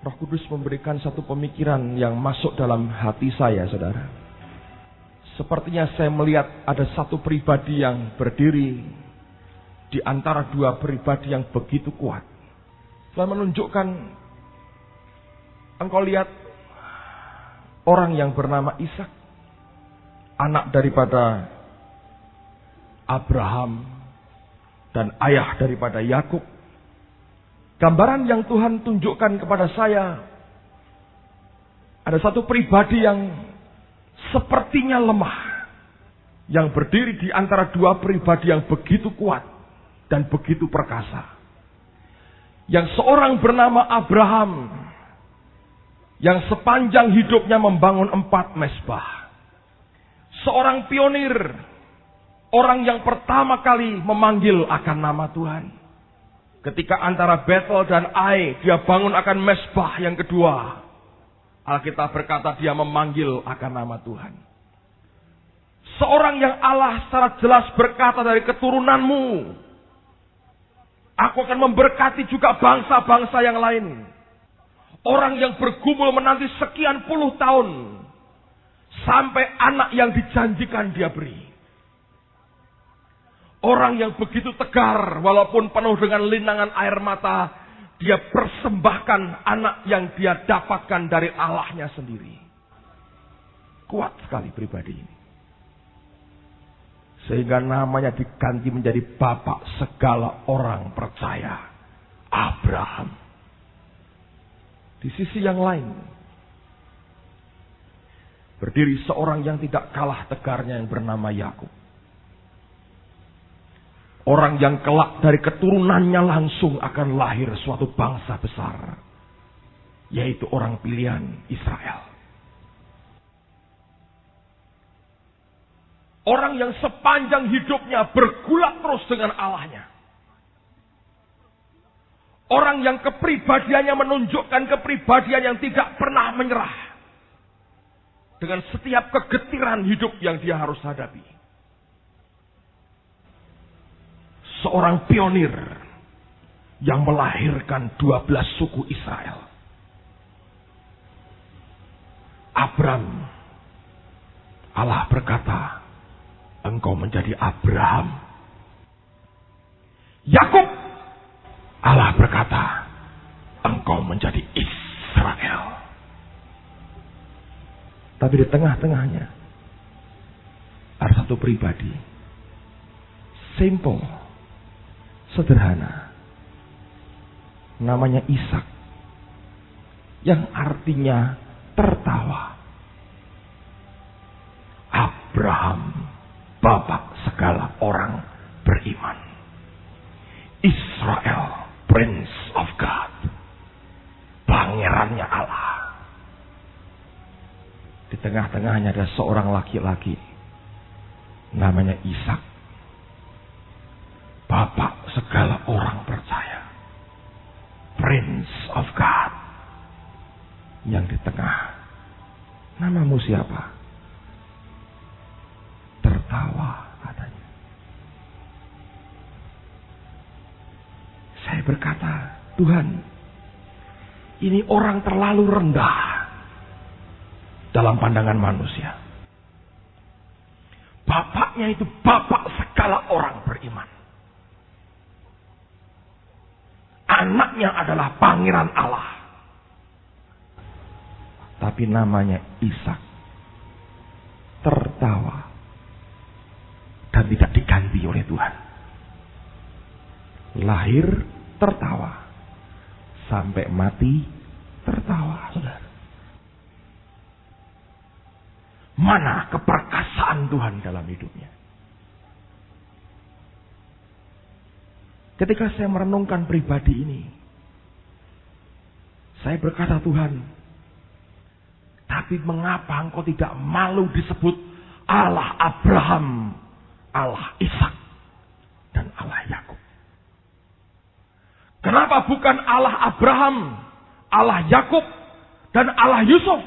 Roh Kudus memberikan satu pemikiran yang masuk dalam hati saya, saudara. Sepertinya saya melihat ada satu pribadi yang berdiri di antara dua pribadi yang begitu kuat. Tuhan menunjukkan, engkau lihat orang yang bernama Ishak, anak daripada Abraham dan ayah daripada Yakub. Gambaran yang Tuhan tunjukkan kepada saya, ada satu pribadi yang sepertinya lemah, yang berdiri di antara dua pribadi yang begitu kuat dan begitu perkasa. Yang seorang bernama Abraham, yang sepanjang hidupnya membangun 4 mezbah. Seorang pionir, orang yang pertama kali memanggil akan nama Tuhan. Ketika antara Betel dan Ai, dia bangun akan mezbah yang kedua. Alkitab berkata dia memanggil akan nama Tuhan. Seorang yang Allah secara jelas berkata, dari keturunanmu aku akan memberkati juga bangsa-bangsa yang lain. Orang yang bergumul menanti sekian puluh tahun, sampai anak yang dijanjikan dia beri. Orang yang begitu tegar, walaupun penuh dengan linangan air mata, dia persembahkan anak yang dia dapatkan dari Allahnya sendiri. Kuat sekali pribadi ini. Sehingga namanya diganti menjadi bapak segala orang percaya, Abraham. Di sisi yang lain, berdiri seorang yang tidak kalah tegarnya yang bernama Yakub. Orang yang kelak dari keturunannya langsung akan lahir suatu bangsa besar, yaitu orang pilihan Israel. Orang yang sepanjang hidupnya bergulat terus dengan Allahnya. Orang yang kepribadiannya menunjukkan kepribadian yang tidak pernah menyerah. Dengan setiap kegetiran hidup yang dia harus hadapi. Seorang pionir yang melahirkan 12 suku Israel. Abram, Allah berkata, engkau menjadi Abraham. Yakub, Allah berkata, engkau menjadi Israel. Tapi di tengah-tengahnya ada satu pribadi, simple, sederhana, namanya Ishak, yang artinya tertawa. Abraham, bapak segala orang beriman. Israel, Prince of God, pangerannya Allah. Di tengah-tengahnya ada seorang laki-laki, namanya Ishak, bapak segala orang percaya, Prince of God. Yang di tengah, namamu siapa? Tertawa katanya. Saya berkata, Tuhan, ini orang terlalu rendah dalam pandangan manusia. Bapaknya itu bapak segala orang beriman. Anaknya adalah pangeran Allah. Tapi namanya Ishak. Tertawa. Dan tidak diganti oleh Tuhan. Lahir tertawa. Sampai mati tertawa, saudara. Mana keperkasaan Tuhan dalam hidupnya? Ketika saya merenungkan pribadi ini, saya berkata, Tuhan, tapi mengapa engkau tidak malu disebut Allah Abraham, Allah Ishak, dan Allah Yakub? Kenapa bukan Allah Abraham, Allah Yakub, dan Allah Yusuf?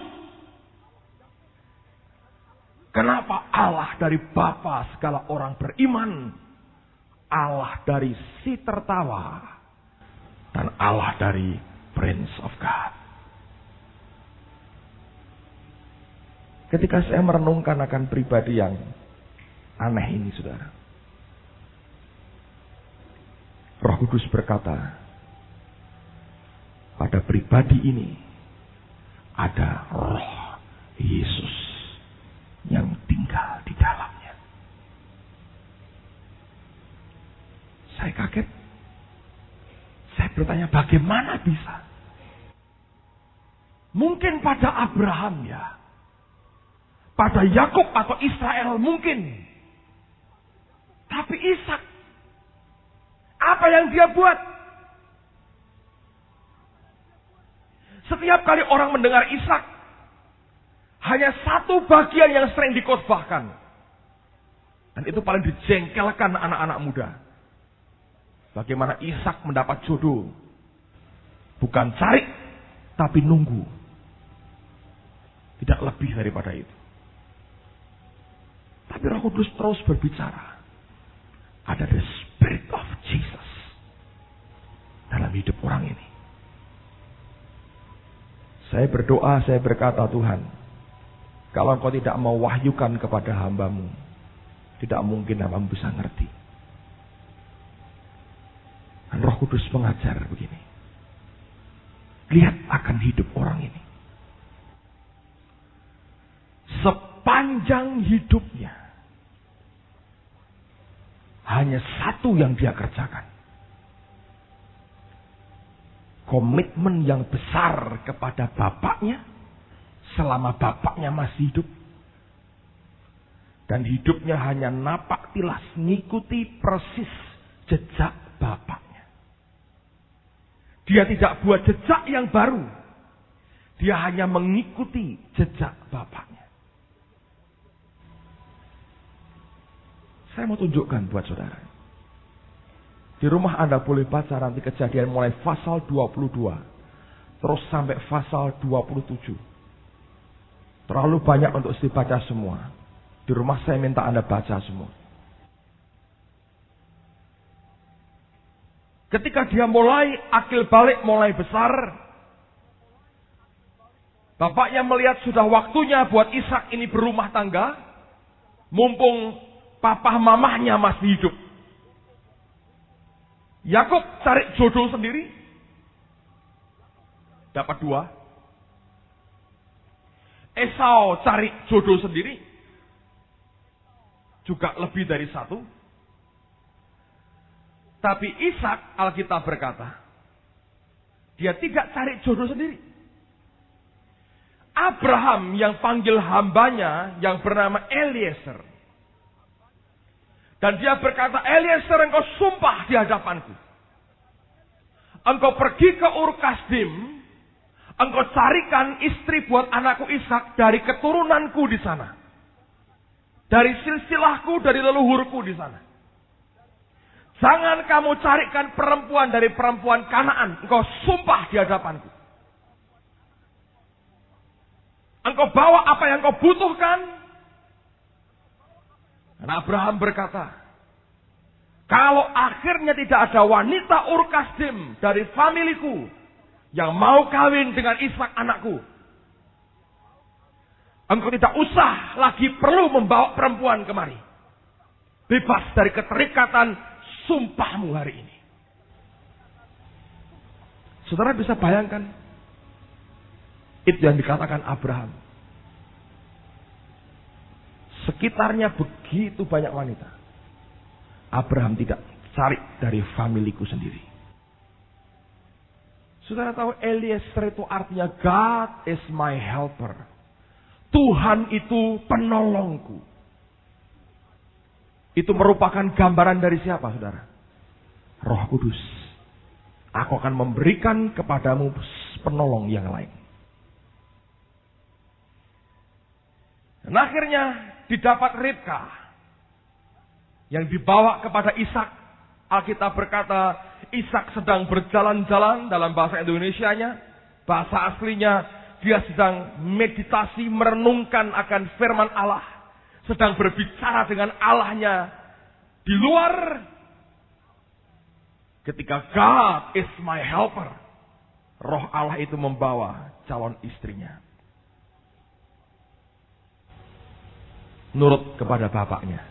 Kenapa Allah dari bapa segala orang beriman, Allah dari si tertawa, dan Allah dari Prince of God? Ketika saya merenungkan akan pribadi yang aneh ini, saudara, Roh Kudus berkata, pada pribadi ini ada Roh Yesus yang tinggal di dalamnya. Saya kaget. Saya bertanya, bagaimana bisa? Mungkin pada Abraham ya. Pada Yakub atau Israel mungkin. Tapi Ishak, apa yang dia buat? Setiap kali orang mendengar Ishak, hanya satu bagian yang sering dikhotbahkan. Dan itu paling dijengkelkan anak-anak muda. Bagaimana Ishak mendapat jodoh. Bukan cari, tapi nunggu. Tidak lebih daripada itu. Tapi Roh Kudus terus berbicara. Ada the Spirit of Jesus dalam hidup orang ini. Saya berdoa, saya berkata, Tuhan, kalau Engkau tidak mau wahyukan kepada hamba-Mu, tidak mungkin hamba-Mu bisa ngerti. Dan Roh Kudus mengajar begini. Lihat akan hidup orang ini. Sepanjang hidupnya, hanya satu yang dia kerjakan. Komitmen yang besar kepada bapaknya, selama bapaknya masih hidup. Dan hidupnya hanya napak tilas, ngikuti persis jejak bapaknya. Dia tidak buat jejak yang baru. Dia hanya mengikuti jejak bapaknya. Saya mau tunjukkan buat saudara. Di rumah Anda boleh baca nanti Kejadian mulai pasal 22. Terus sampai pasal 27. Terlalu banyak untuk dibaca semua. Di rumah saya minta Anda baca semua. Ketika dia mulai akil balik mulai besar, bapaknya melihat sudah waktunya buat Ishak ini berumah tangga. Mumpung papa mamahnya masih hidup. Yakub cari jodoh sendiri. Dapat 2. Esau cari jodoh sendiri. Juga lebih dari 1. Tapi Ishak, Alkitab berkata, dia tidak cari jodoh sendiri. Abraham yang panggil hambanya yang bernama Eliezer. Dan dia berkata, Eliezer, engkau sumpah di hadapanku. Engkau pergi ke Ur Kasdim. Engkau carikan istri buat anakku Ishak dari keturunanku di sana. Dari silsilahku, dari leluhurku di sana. Jangan kamu carikan perempuan dari perempuan Kanaan. Engkau sumpah di hadapanku. Engkau bawa apa yang kau butuhkan. Dan Abraham berkata, kalau akhirnya tidak ada wanita Ur Kasdim dari familiku yang mau kawin dengan Ishak anakku, engkau tidak usah lagi perlu membawa perempuan kemari. Bebas dari keterikatan sumpahmu hari ini. Saudara bisa bayangkan, itu yang dikatakan Abraham. Sekitarnya begitu banyak wanita. Abraham tidak cari dari familiku sendiri. Saudara tahu Eliezer itu artinya God is my helper. Tuhan itu penolongku. Itu merupakan gambaran dari siapa, saudara? Roh Kudus. Aku akan memberikan kepadamu penolong yang lain. Dan akhirnya didapat Ribka yang dibawa kepada Ishak. Alkitab berkata Ishak sedang berjalan-jalan, dalam bahasa Indonesianya, bahasa aslinya dia sedang meditasi, merenungkan akan firman Allah, sedang berbicara dengan Allahnya di luar. Ketika God is my helper, Roh Allah itu membawa calon istrinya. nurut kepada bapaknya.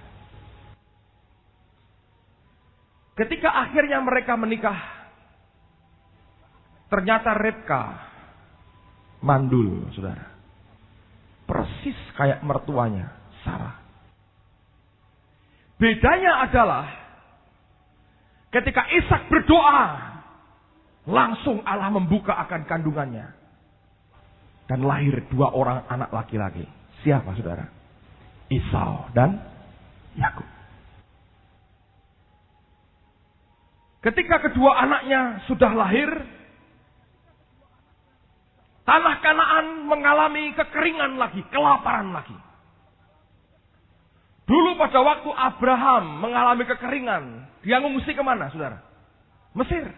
Ketika akhirnya mereka menikah, ternyata Ribka mandul, saudara. Persis kayak mertuanya, Sarah. Bedanya adalah ketika Ishak berdoa, langsung Allah membuka akan kandungannya. Dan lahir 2 orang anak laki-laki. Siapa, saudara? Esau dan Yakub. Ketika kedua anaknya sudah lahir, tanah Kanaan mengalami kekeringan lagi, kelaparan lagi. Dulu pada waktu Abraham mengalami kekeringan, dia ngungsi kemana, saudara? Mesir.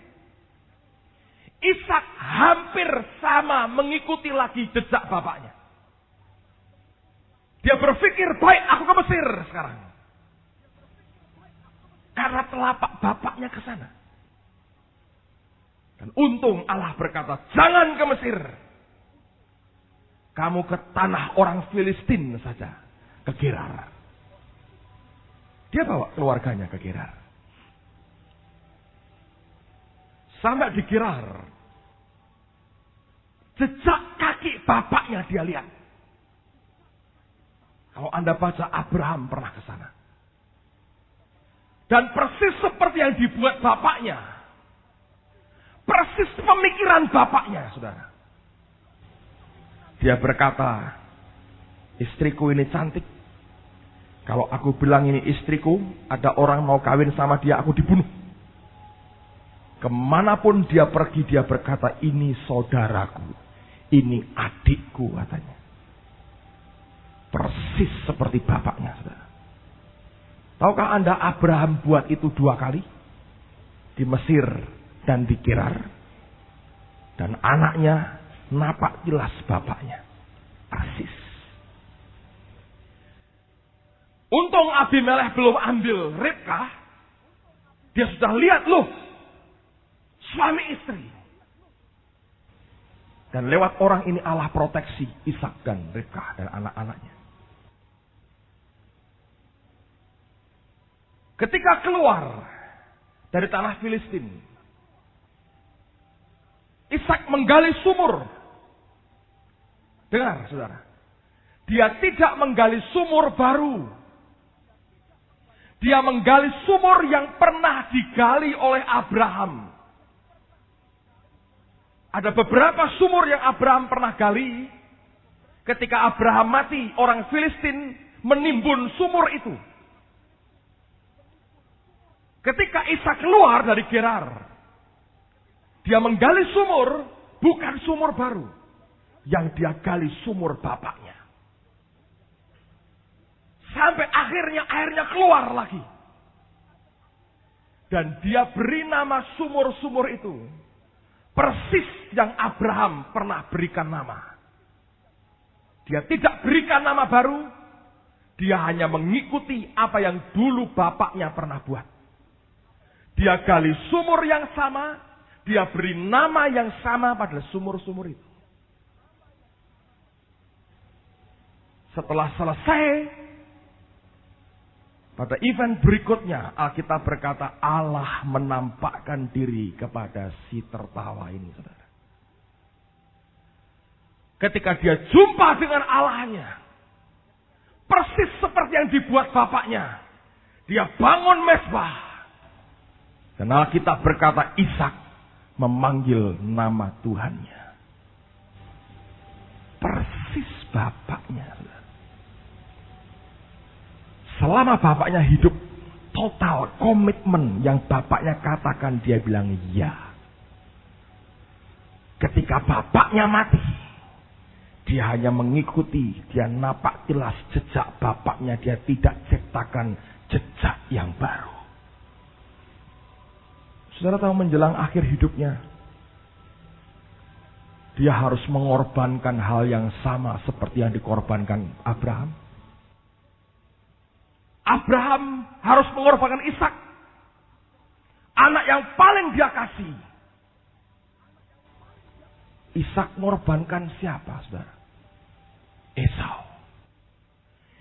Ishak hampir sama mengikuti lagi jejak bapaknya. Dia berpikir, baik aku ke Mesir sekarang. Karena telapak bapaknya ke sana. Dan untung Allah berkata, jangan ke Mesir. Kamu ke tanah orang Filistin saja, ke Gerar. Dia bawa keluarganya ke Gerar. Sampai di Gerar, jejak kaki bapaknya dia lihat. Kalau Anda baca, Abraham pernah ke sana. Dan persis seperti yang dibuat bapaknya. Persis pemikiran bapaknya, saudara. Dia berkata, istriku ini cantik. Kalau aku bilang ini istriku, ada orang mau kawin sama dia, aku dibunuh. Kemanapun dia pergi, dia berkata, ini saudaraku, ini adikku, katanya. Persis seperti bapaknya, saudara. Tahukah Anda Abraham buat itu 2 kali? Di Mesir dan di Gerar. Dan anaknya napak jelas bapaknya. Persis. Untung Abimelekh belum ambil Ribka. Dia sudah lihat, loh, suami istri. Dan lewat orang ini Allah proteksi Ishak dan Ribka dan anak-anaknya. Ketika keluar dari tanah Filistin, Ishak menggali sumur. Dengar, saudara. Dia tidak menggali sumur baru. Dia menggali sumur yang pernah digali oleh Abraham. Ada beberapa sumur yang Abraham pernah gali. Ketika Abraham mati, orang Filistin menimbun sumur itu. Ketika Ishak keluar dari Gerar, dia menggali sumur, bukan sumur baru. Yang dia gali sumur bapaknya. Sampai akhirnya airnya keluar lagi. Dan dia beri nama sumur-sumur itu. Persis yang Abraham pernah berikan nama. Dia tidak berikan nama baru. Dia hanya mengikuti apa yang dulu bapaknya pernah buat. Dia gali sumur yang sama. Dia beri nama yang sama pada sumur-sumur itu. Setelah selesai, pada event berikutnya, Alkitab berkata Allah menampakkan diri kepada si tertawa ini, saudara. Ketika dia jumpa dengan Allahnya, persis seperti yang dibuat bapaknya, dia bangun mezbah. Dan Alkitab berkata Ishak memanggil nama Tuhannya. Persis bapaknya. Selama bapaknya hidup, total komitmen yang bapaknya katakan, dia bilang ya. Ketika bapaknya mati, dia hanya mengikuti, dia napak jelas jejak bapaknya, dia tidak ciptakan jejak yang baru. Saudara tahu menjelang akhir hidupnya, dia harus mengorbankan hal yang sama seperti yang dikorbankan Abraham. Abraham harus mengorbankan Ishak, anak yang paling dia kasih. Ishak mengorbankan siapa, saudara? Esau.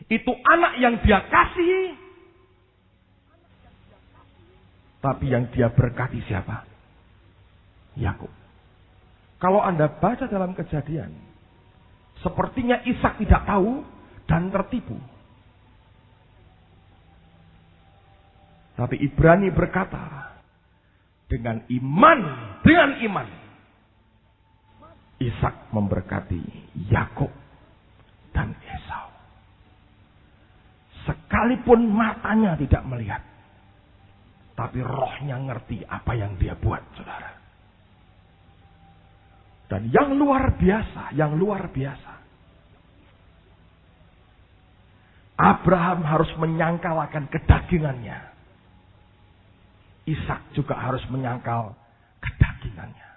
Itu anak yang dia kasihi. Tapi yang dia berkati siapa? Yakub. Kalau Anda baca dalam Kejadian, sepertinya Ishak tidak tahu dan tertipu. Tapi Ibrani berkata, dengan iman, Ishak memberkati Yakub dan Esau. Sekalipun matanya tidak melihat, tapi rohnya ngerti apa yang dia buat, saudara. Dan yang luar biasa, Abraham harus menyangkal akan kedagingannya. Ishak juga harus menyangkal kedagingannya.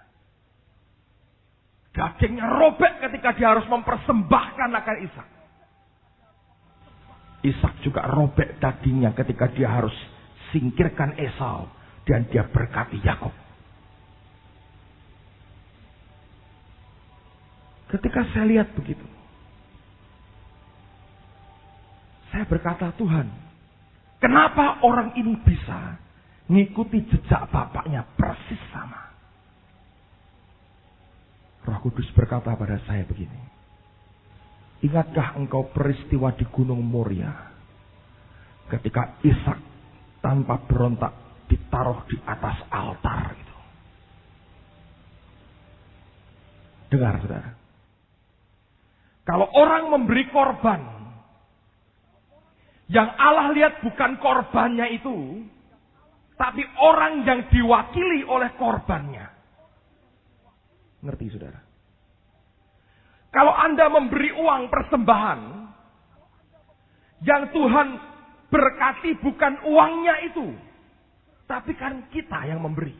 Dagingnya robek ketika dia harus mempersembahkan akan Ishak. Ishak juga robek dagingnya ketika dia harus singkirkan Esau dan dia berkati Yakub. Ketika saya lihat begitu, saya berkata, Tuhan, kenapa orang ini bisa ngikuti jejak bapaknya persis sama? Roh Kudus berkata pada saya begini, ingatkah engkau peristiwa di Gunung Moria ketika Ishak tanpa berontak ditaruh di atas altar itu? Dengar, saudara. Kalau orang memberi korban, yang Allah lihat bukan korbannya itu, tapi orang yang diwakili oleh korbannya. Ngerti, saudara? Kalau Anda memberi uang persembahan, yang Tuhan berkati bukan uangnya itu, tapi kan kita yang memberi.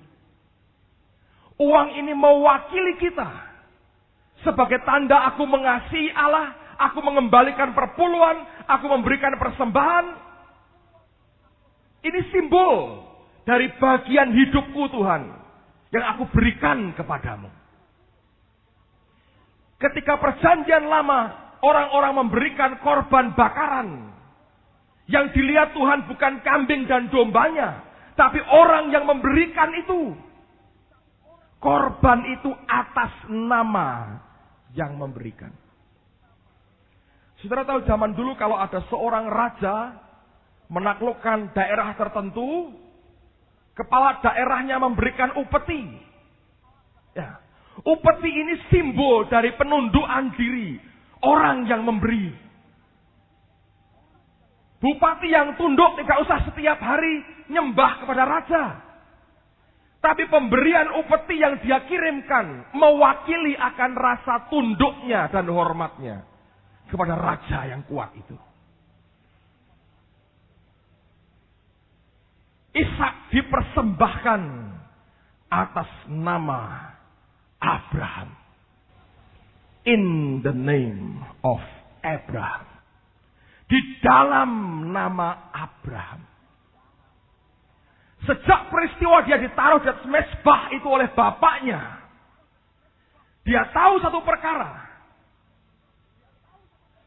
Uang ini mewakili kita. Sebagai tanda aku mengasihi Allah, aku mengembalikan perpuluhan, aku memberikan persembahan. Ini simbol dari bagian hidupku, Tuhan, yang aku berikan kepadamu. Ketika perjanjian lama, orang-orang memberikan korban bakaran. Yang dilihat Tuhan bukan kambing dan dombanya, tapi orang yang memberikan itu. Korban itu atas nama yang memberikan. Saudara tahu zaman dulu kalau ada seorang raja menaklukkan daerah tertentu, kepala daerahnya memberikan upeti. Ya, upeti ini simbol dari penundukan diri orang yang memberi. Bupati yang tunduk tidak usah setiap hari nyembah kepada raja. Tapi pemberian upeti yang dia kirimkan mewakili akan rasa tunduknya dan hormatnya kepada raja yang kuat itu. Ishak dipersembahkan atas nama Abraham. In the name of Abraham. Di dalam nama Abraham. Sejak peristiwa dia ditaruh di atas mezbah itu oleh bapaknya, dia tahu satu perkara.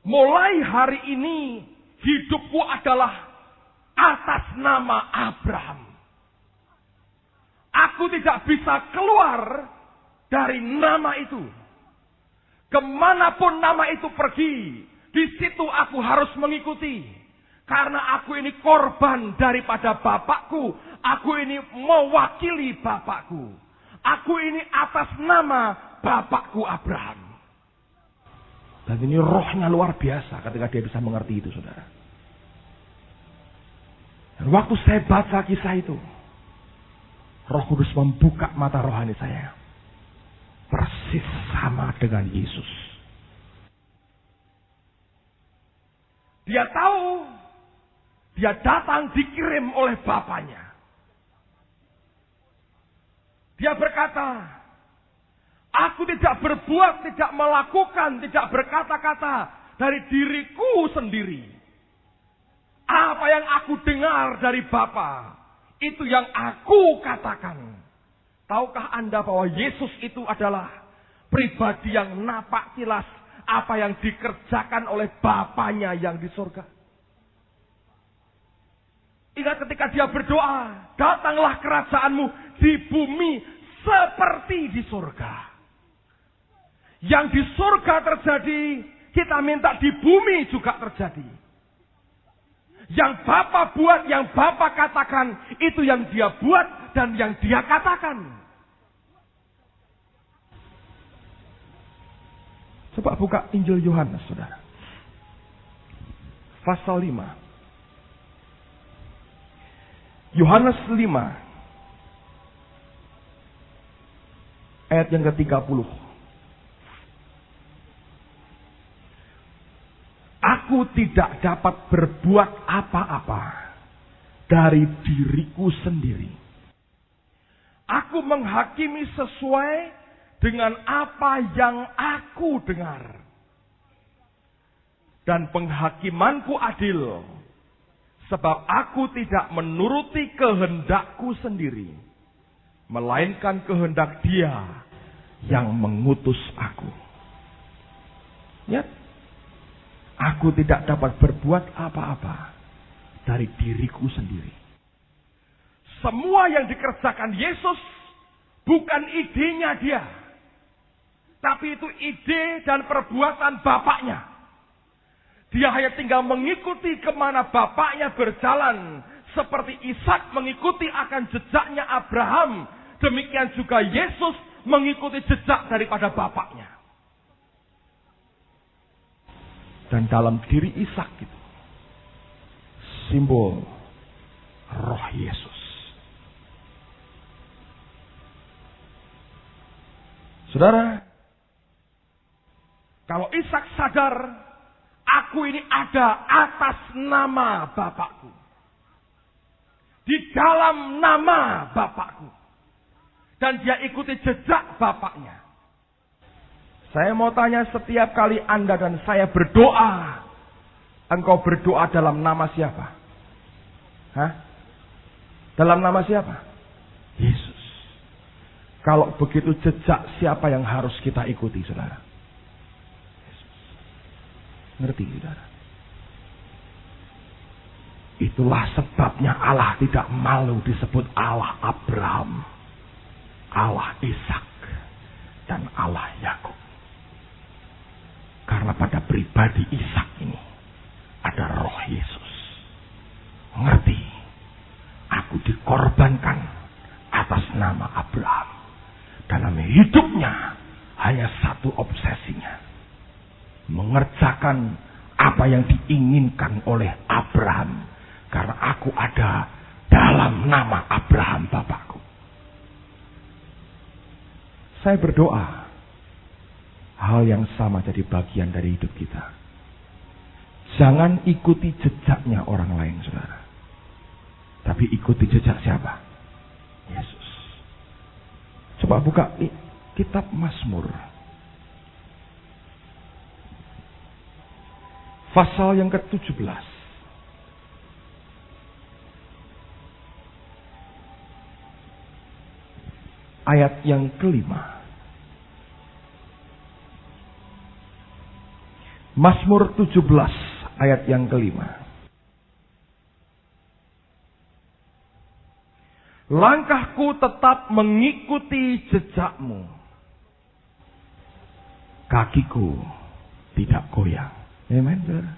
Mulai hari ini hidupku adalah atas nama Abraham. Aku tidak bisa keluar dari nama itu. Kemanapun nama itu pergi, di situ aku harus mengikuti. Karena aku ini korban daripada bapakku. Aku ini mewakili bapakku. Aku ini atas nama bapakku Abraham. Dan ini rohnya luar biasa ketika dia bisa mengerti itu, saudara. Dan waktu saya baca kisah itu, Roh Kudus membuka mata rohani saya. Persis sama dengan Yesus. Dia tahu, dia datang dikirim oleh bapaknya. Dia berkata, aku tidak berbuat, tidak melakukan, tidak berkata-kata dari diriku sendiri. Apa yang aku dengar dari Bapa, itu yang aku katakan. Tahukah Anda bahwa Yesus itu adalah pribadi yang napak kilas apa yang dikerjakan oleh Bapanya yang di surga? Ingat ketika dia berdoa, datanglah kerajaanmu di bumi seperti di surga. Yang di surga terjadi, kita minta di bumi juga terjadi. Yang Bapa buat, yang Bapa katakan, itu yang dia buat dan yang dia katakan. Coba buka Injil Yohanes, saudara. Pasal 5. Yohanes 5. Ayat yang ke-30. Aku tidak dapat berbuat apa-apa dari diriku sendiri. Aku menghakimi sesuai dengan apa yang aku dengar. Dan penghakimanku adil. Sebab aku tidak menuruti kehendakku sendiri. Melainkan kehendak Dia yang mengutus aku. Ya. Aku tidak dapat berbuat apa-apa dari diriku sendiri. Semua yang dikerjakan Yesus bukan idenya Dia. Tapi itu ide dan perbuatan Bapaknya. Dia hanya tinggal mengikuti kemana Bapaknya berjalan. Seperti Ishak mengikuti akan jejaknya Abraham. Demikian juga Yesus mengikuti jejak daripada Bapaknya. Dan dalam diri Ishak itu, simbol roh Yesus. Saudara, kalau Ishak sadar, aku ini ada atas nama Bapakku. Di dalam nama Bapakku. Dan dia ikuti jejak Bapaknya. Saya mau tanya, setiap kali Anda dan saya berdoa, engkau berdoa dalam nama siapa? Hah? Dalam nama siapa? Yesus. Kalau begitu jejak siapa yang harus kita ikuti, saudara? Yesus. Ngerti, saudara? Itulah sebabnya Allah tidak malu disebut Allah Abraham, Allah Ishak, dan Allah Yakub. Karena pada pribadi Ishak ini ada roh Yesus. Ngerti? Aku dikorbankan atas nama Abraham. Dalam hidupnya hanya satu obsesinya. Mengerjakan apa yang diinginkan oleh Abraham. Karena aku ada dalam nama Abraham Bapakku. Saya berdoa hal yang sama jadi bagian dari hidup kita. Jangan ikuti jejaknya orang lain, saudara. Tapi ikuti jejak siapa? Yesus. Coba buka kitab Mazmur. Pasal yang ke-17. Ayat yang ke-5. Mazmur 17 ayat yang ke-5. Langkahku tetap mengikuti jejakmu. Kakiku tidak goyang. Amen.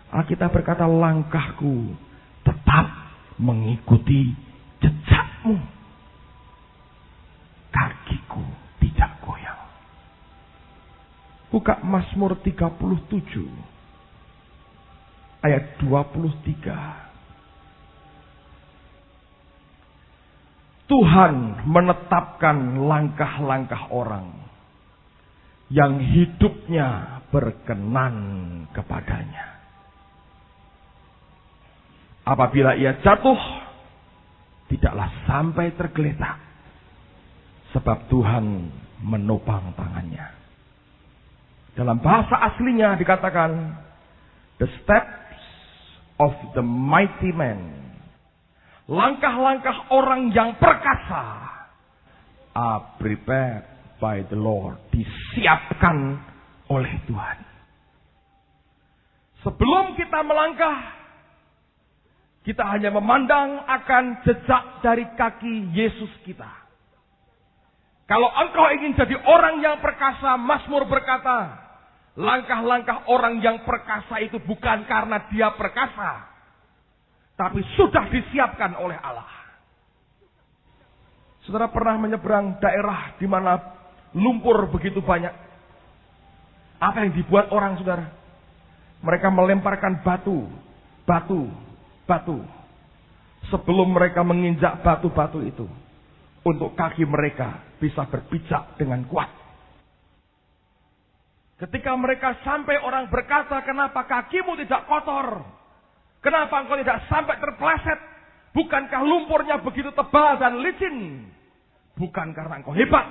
Alkitab berkata langkahku tetap mengikuti jejakmu. Kakiku tidak goyang. Buka Mazmur 37 ayat 23. Tuhan menetapkan langkah-langkah orang yang hidupnya berkenan kepadanya. Apabila ia jatuh, tidaklah sampai tergeletak, sebab Tuhan menopang tangannya. Dalam bahasa aslinya dikatakan, the steps of the mighty man. Langkah-langkah orang yang perkasa are prepared by the Lord. Disiapkan oleh Tuhan. Sebelum kita melangkah, Kita hanya memandang akan jejak dari kaki Yesus kita. Kalau engkau ingin jadi orang yang perkasa, Mazmur berkata, langkah-langkah orang yang perkasa itu bukan karena dia perkasa, tapi sudah disiapkan oleh Allah. Saudara pernah menyeberang daerah di mana lumpur begitu banyak? Apa yang dibuat orang, saudara? Mereka melemparkan batu. Sebelum mereka menginjak batu-batu itu, untuk kaki mereka bisa berpijak dengan kuat. Ketika mereka sampai, orang berkata, kenapa kakimu tidak kotor? Kenapa engkau tidak sampai terpeleset? Bukankah lumpurnya begitu tebal dan licin? Bukan karena engkau hebat,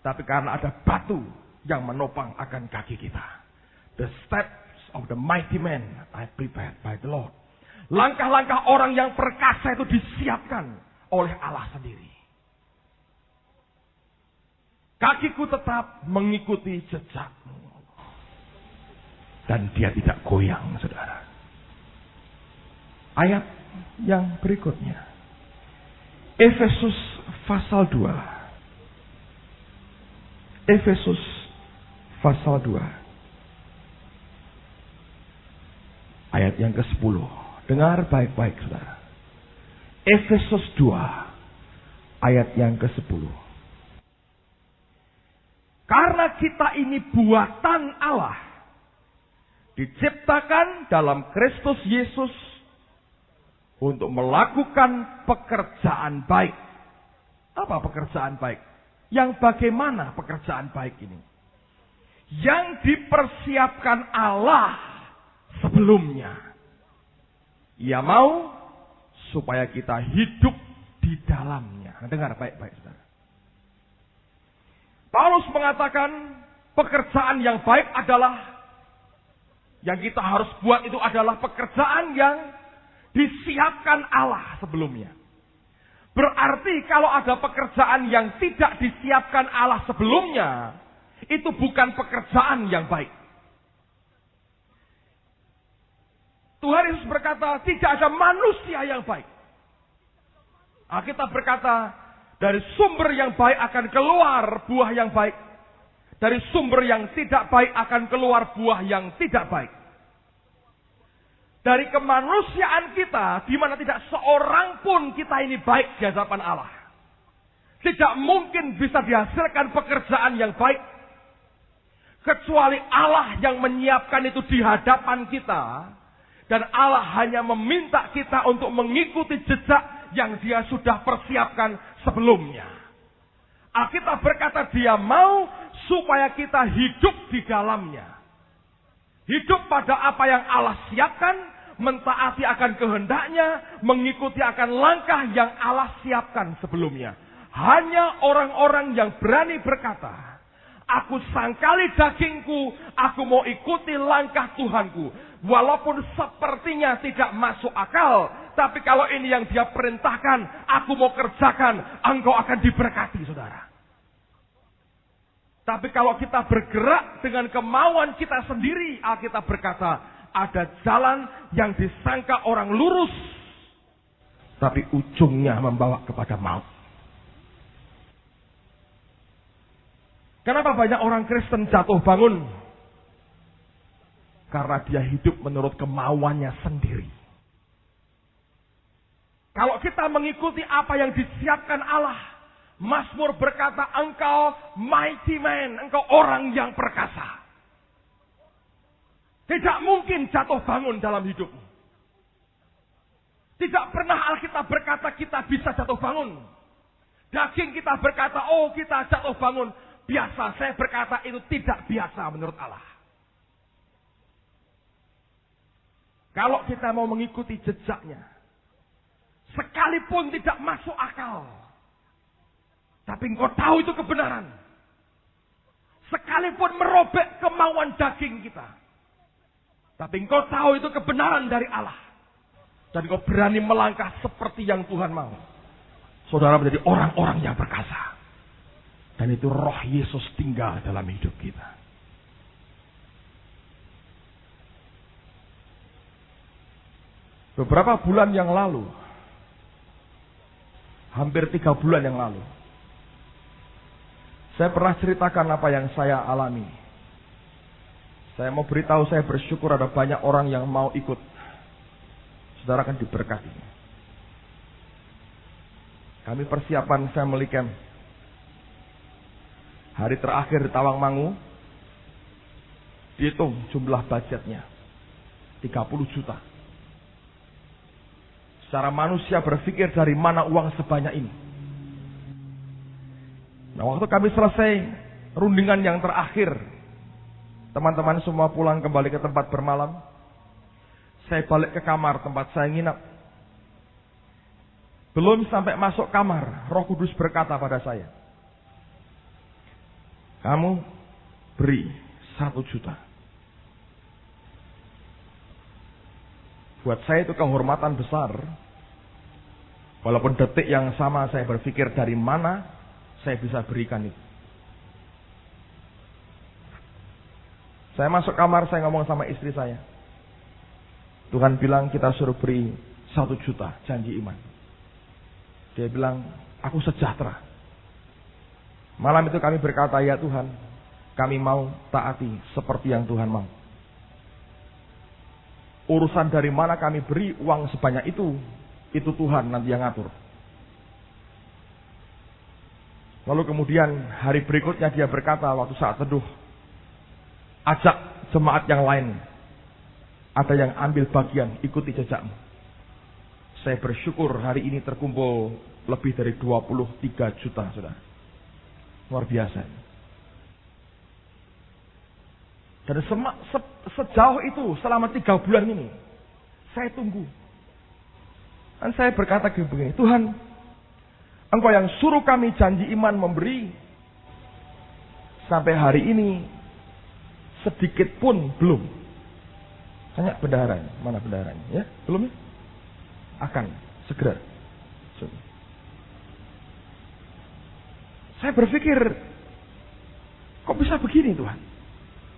tapi karena ada batu yang menopang akan kaki kita. The steps of the mighty man are prepared by the Lord. Langkah-langkah orang yang perkasa itu disiapkan oleh Allah sendiri. Kakiku tetap mengikuti jejakmu. Dan dia tidak goyang, saudara. Ayat yang berikutnya. Efesus pasal 2. Efesus pasal 2. Ayat yang ke-10. Dengar baik-baik, saudara. Efesus 2. Ayat yang ke-10. Karena kita ini buatan Allah, diciptakan dalam Kristus Yesus untuk melakukan pekerjaan baik. Apa pekerjaan baik? Yang bagaimana pekerjaan baik ini? Yang dipersiapkan Allah sebelumnya. Ia mau supaya kita hidup di dalamnya. Dengar baik-baik, saudara. Paulus mengatakan pekerjaan yang baik adalah, yang kita harus buat itu adalah pekerjaan yang disiapkan Allah sebelumnya. Berarti kalau ada pekerjaan yang tidak disiapkan Allah sebelumnya, itu bukan pekerjaan yang baik. Tuhan Yesus berkata, tidak ada manusia yang baik. Alkitab berkata, dari sumber yang baik akan keluar buah yang baik. Dari sumber yang tidak baik akan keluar buah yang tidak baik. Dari kemanusiaan kita, di mana tidak seorang pun kita ini baik di hadapan Allah. Tidak mungkin bisa dihasilkan pekerjaan yang baik, kecuali Allah yang menyiapkan itu di hadapan kita. Dan Allah hanya meminta kita untuk mengikuti jejak yang dia sudah persiapkan sebelumnya. Alkitab berkata dia mau supaya kita hidup di dalamnya. Hidup pada apa yang Allah siapkan, mentaati akan kehendaknya, mengikuti akan langkah yang Allah siapkan sebelumnya. Hanya orang-orang yang berani berkata, aku sangkali dagingku, aku mau ikuti langkah Tuhanku. Walaupun sepertinya tidak masuk akal, tapi kalau ini yang dia perintahkan, aku mau kerjakan, engkau akan diberkati, saudara. Tapi kalau kita bergerak dengan kemauan kita sendiri, Alkitab berkata, ada jalan yang disangka orang lurus, tapi ujungnya membawa kepada maut. Kenapa banyak orang Kristen jatuh bangun? Karena dia hidup menurut kemauannya sendiri. Kalau kita mengikuti apa yang disiapkan Allah, Mazmur berkata, engkau mighty man, engkau orang yang perkasa. Tidak mungkin jatuh bangun dalam hidupmu. Tidak pernah Alkitab berkata kita bisa jatuh bangun. Daging kita berkata, oh kita jatuh bangun. Biasa, saya berkata itu tidak biasa menurut Allah. Kalau kita mau mengikuti jejaknya, sekalipun tidak masuk akal, tapi engkau tahu itu kebenaran. Sekalipun merobek kemauan daging kita, tapi engkau tahu itu kebenaran dari Allah. Dan engkau berani melangkah seperti yang Tuhan mau. Saudara menjadi orang-orang yang perkasa. Dan itu roh Yesus tinggal dalam hidup kita. Beberapa bulan yang lalu, hampir 3 bulan yang lalu, saya pernah ceritakan apa yang saya alami. Saya mau beritahu, saya bersyukur ada banyak orang yang mau ikut. Saudara akan diberkati. Kami persiapan family camp. Hari terakhir di Tawangmangu, dihitung jumlah budgetnya 30 juta. Secara manusia berpikir dari mana uang sebanyak ini. Nah, waktu kami selesai rundingan yang terakhir, teman-teman semua pulang kembali ke tempat bermalam. Saya balik ke kamar tempat saya nginap. Belum sampai masuk kamar, Roh Kudus berkata pada saya, kamu beri 1 juta. Buat saya itu kehormatan besar. Walaupun detik yang sama saya berpikir dari mana saya bisa berikan itu. Saya masuk kamar, saya ngomong sama istri saya. Tuhan bilang kita suruh beri 1 juta janji iman. Dia bilang, aku sejahtera. Malam itu kami berkata, ya Tuhan, kami mau taati seperti yang Tuhan mau. Urusan dari mana kami beri uang sebanyak itu Tuhan nanti yang ngatur. Lalu kemudian hari berikutnya dia berkata waktu saat teduh, ajak jemaat yang lain. Ada yang ambil bagian, ikuti jejakmu. Saya bersyukur hari ini terkumpul lebih dari 23 juta, saudara. Luar biasa. Dan sejauh itu selama 3 bulan ini, saya tunggu. Dan saya berkata begini, Tuhan, Engkau yang suruh kami janji iman memberi, sampai hari ini sedikit pun belum. Tanya bendaharanya, mana bendaharanya? Ya, belum ya? Akan segera. Saya berpikir, kok bisa begini Tuhan?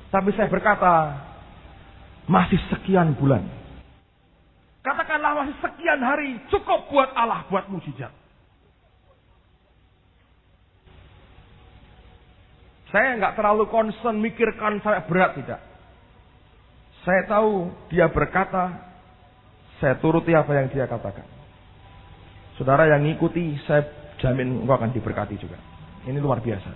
Tapi saya berkata, masih sekian bulan. Katakanlah masih sekian hari, cukup buat Allah, buat mujizat. Saya nggak terlalu concern mikirkan sampai berat, tidak. Saya tahu dia berkata, saya turuti apa yang dia katakan. Saudara yang ngikuti, saya jamin engkau akan diberkati juga. Ini luar biasa.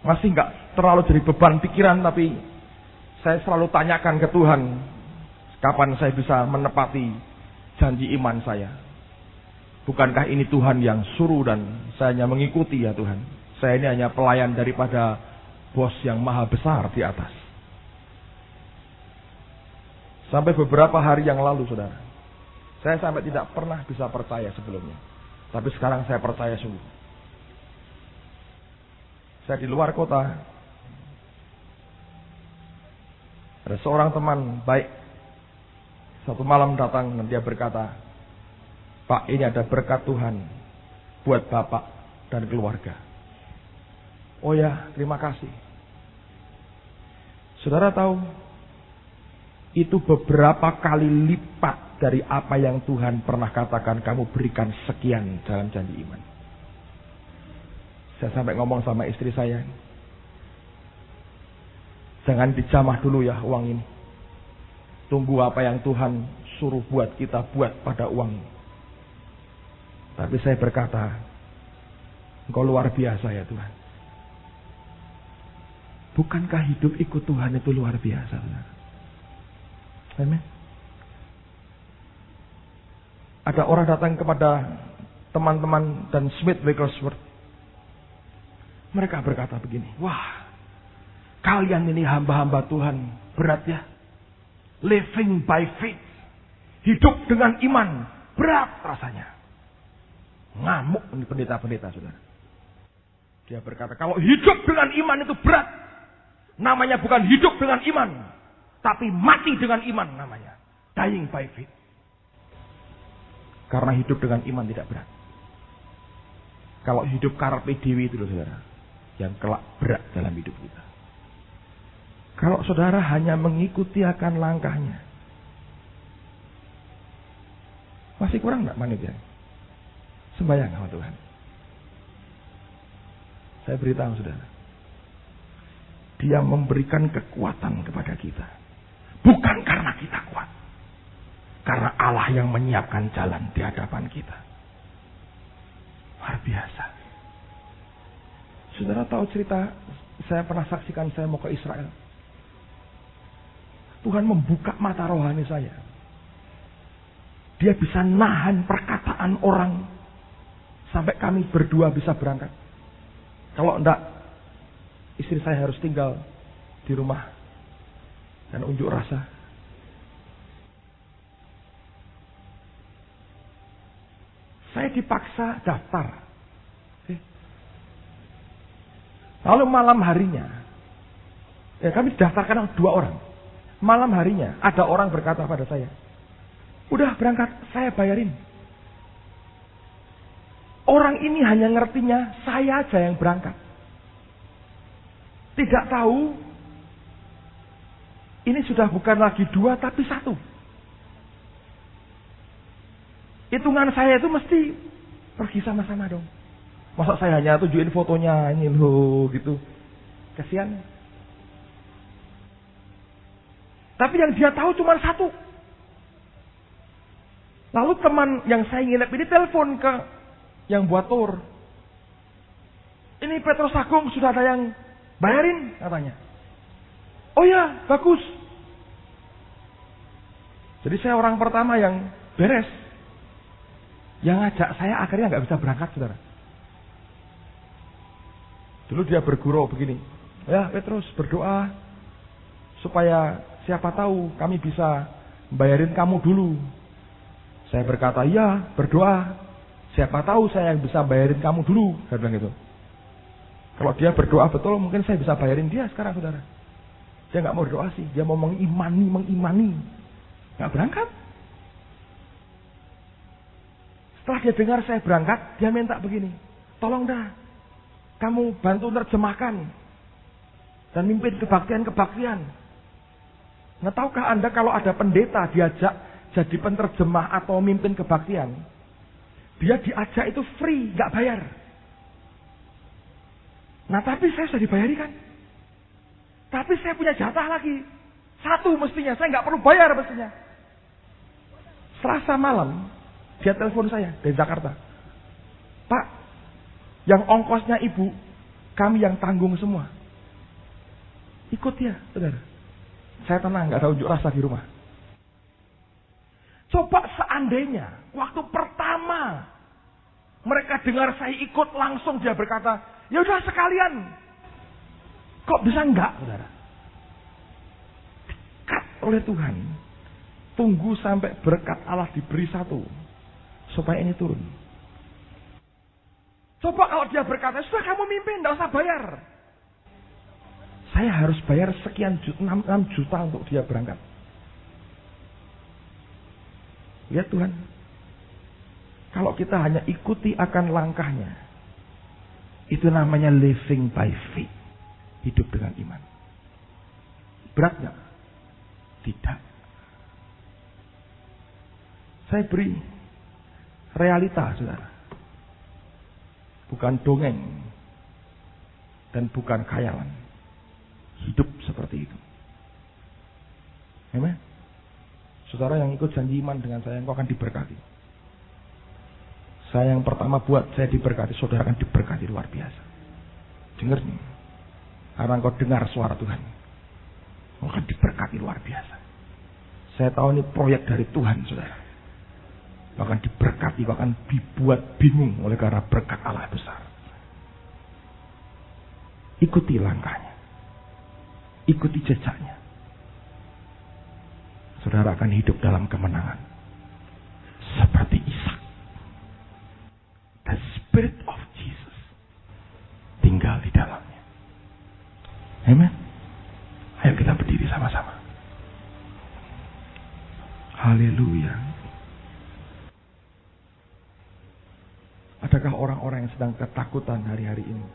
Masih nggak terlalu jadi beban pikiran, tapi saya selalu tanyakan ke Tuhan, kapan saya bisa menepati janji iman saya. Bukankah ini Tuhan yang suruh dan saya hanya mengikuti ya Tuhan. Saya ini hanya pelayan daripada bos yang maha besar di atas. Sampai beberapa hari yang lalu saudara, saya sampai tidak pernah bisa percaya sebelumnya. Tapi sekarang saya percaya sungguh. Saya di luar kota. Ada seorang teman baik. Satu malam datang dan dia berkata, Pak, ini ada berkat Tuhan buat Bapak dan keluarga. Oh ya, terima kasih. Saudara tahu, itu beberapa kali lipat dari apa yang Tuhan pernah katakan kamu berikan sekian dalam janji iman. Saya sampai ngomong sama istri saya, jangan dijamah dulu ya uang ini. Tunggu apa yang Tuhan suruh buat kita buat pada uang ini. Tapi saya berkata, Engkau luar biasa ya Tuhan. Bukankah hidup ikut Tuhan itu luar biasa? Amin. Ada orang datang kepada teman-teman dan Smith Wigglesworth. Mereka berkata begini, wah, kalian ini hamba-hamba Tuhan berat ya. Living by faith. Hidup dengan iman. Berat rasanya. Ngamuk ini pendeta-pendeta saudara. Dia berkata, kalau hidup dengan iman itu berat. Namanya bukan hidup dengan iman. Tapi mati dengan iman namanya. Dying by faith. Karena hidup dengan iman tidak berat. Kalau hidup karpe dewi itu loh saudara. Yang kelak berat dalam hidup kita. Kalau saudara hanya mengikuti akan langkahnya, masih kurang enggak panitia? Sembahyang sama Tuhan. Saya beritahu saudara, Dia memberikan kekuatan kepada kita. Bukan karena kita kuat. Karena Allah yang menyiapkan jalan di hadapan kita. Luar biasa. Saudara tahu cerita, saya pernah saksikan saya mau ke Israel. Tuhan membuka mata rohani saya. Dia bisa nahan perkataan orang sampai kami berdua bisa berangkat. Kalau enggak, istri saya harus tinggal di rumah dan unjuk rasa. Saya dipaksa daftar. Lalu malam harinya, kami daftarkan 2 orang. Malam harinya ada orang berkata pada saya, udah berangkat, saya bayarin. Orang ini hanya ngertinya saya aja yang berangkat. Tidak tahu ini sudah bukan lagi 2 tapi 1. Hitungan saya itu mesti pergi sama-sama dong. Masa saya hanya tunjukin fotonya ini loh gitu. Kasihan. Tapi yang dia tahu cuma 1. Lalu teman yang saya nginep ini telepon ke yang buat tour. Ini Petrus Agung sudah ada yang bayarin katanya. Oh ya, bagus. Jadi saya orang pertama yang beres. Yang ngajak saya akhirnya nggak bisa berangkat, saudara. Dulu dia bergurau begini. Ya Petrus, berdoa supaya siapa tahu kami bisa bayarin kamu dulu. Saya berkata, iya berdoa. Siapa tahu saya yang bisa bayarin kamu dulu. Saya bilang gitu. Kalau dia berdoa betul, mungkin saya bisa bayarin dia sekarang, saudara. Dia nggak mau berdoa sih. Dia mau mengimani. Nggak berangkat. Setelah dia dengar saya berangkat, dia minta begini. Tolong dah, kamu bantu terjemahkan dan mimpin kebaktian-kebaktian. Nah, tahukah Anda kalau ada pendeta diajak jadi penterjemah atau mimpin kebaktian, dia diajak itu free, nggak bayar. Nah, tapi saya sudah dibayari kan? Tapi saya punya jatah lagi. 1 mestinya, saya nggak perlu bayar mestinya. Selasa malam, dia telepon saya dari Jakarta. Pak, yang ongkosnya ibu, kami yang tanggung semua. Ikut ya, saudara. Saya tenang, nggak ada unjuk rasa di rumah. Coba seandainya waktu pertama mereka dengar saya ikut, langsung dia berkata, ya udah sekalian. Kok bisa enggak, saudara? Dikat oleh Tuhan. Tunggu sampai berkat Allah diberi 1 supaya ini turun. Coba kalau dia berkata, sudah kamu mimpin, enggak usah bayar. Saya harus bayar sekian 6 juta untuk dia berangkat. Lihat Tuhan. Kalau kita hanya ikuti akan langkahnya, itu namanya living by faith. Hidup dengan iman. Berat nggak? Tidak. Saya beri realita, saudara. Bukan dongeng. Dan bukan khayalan. Hidup seperti itu. Amen. Saudara yang ikut janji iman dengan saya, engkau akan diberkati. Saya yang pertama buat, saya diberkati. Saudara akan diberkati luar biasa. Dengar nih. Karena engkau dengar suara Tuhan, engkau akan diberkati luar biasa. Saya tahu ini proyek dari Tuhan, saudara. Engkau akan diberkati, engkau akan dibuat bingung oleh karena berkat Allah besar. Ikuti langkahnya. Ikuti jejaknya. Saudara akan hidup dalam kemenangan. Seperti Ishak. The Spirit of Jesus tinggal di dalamnya. Amen. Ayo kita berdiri sama-sama. Haleluya. Adakah orang-orang yang sedang ketakutan hari-hari ini?